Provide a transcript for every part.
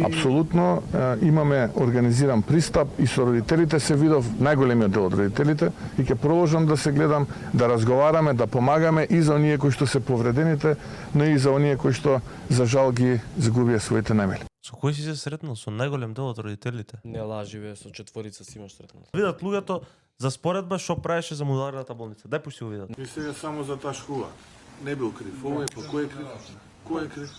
Апсолутно имаме организиран пристап и со родителите се видов, најголемиот дел од родителите, и ќе продолжам да се гледам, да разговараме, да помагаме и за оние кои што се повредените, но и за оние кои што за жал ги загубија своите најмили. Со кој си се сретнал? Со најголем дел од родителите? Не лажи бе, со четворица си имаш сретнал. Видат луѓето за споредба што правеше за модуларната болница. Дај пушти го видат. И сега само за таа школа. Не бил крив. Овој па кој е крив? Кој е крив?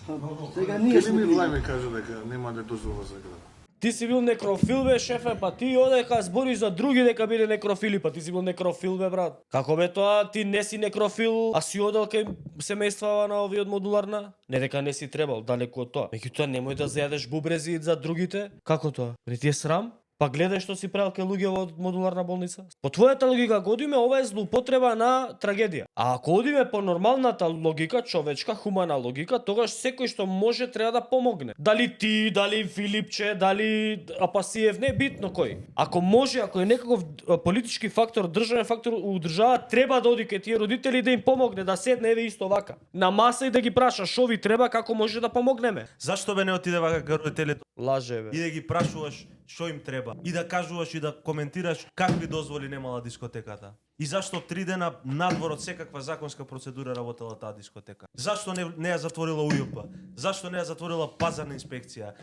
Сега ние Кели ми Влајме кажа дека нема да дозвола за град. Ти си бил некрофил бе, шефе, па ти одека збориш за други дека биле некрофили, па ти си бил некрофил бе, брат. Како бе тоа, ти не си некрофил, а си одел кај семејствава на овие од модуларна? Не дека не си требал, далеку од тоа. Меѓутоа немој да зајадеш бубрези за другите. Како тоа? Не ти е срам? Па гледај што си правил кај луѓе од модуларна болница. По твојата логика, ако одиме, ова е злоупотреба на трагедија. А ако одиме по нормалната логика, човечка, хумана логика, тогаш секој што може треба да помогне. Дали ти, дали Филипче, дали Апасиев, не е битно кој. Ако може, ако е некаков политички фактор, државен фактор у држава, треба да оди кај тие родители да им помогне, да седне еве исто вака. На маса и да ги праша што ви треба, како може да помогнеме. Зашто бе не отиде вака кај родителите Лаже бе. и да ги прашуваш што им треба и да кажуваш и да коментираш какви дозволи немала дискотеката? И зашто 3 дена надвор од секаква законска процедура работела таа дискотека? Зашто не ја затворила УЈП? Зашто не ја затворила пазарна инспекција?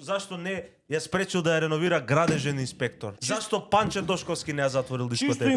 Зашто не ја спречил да ја реновира градежен инспектор? Зашто Панче Дошковски не ја затворил дискотеката?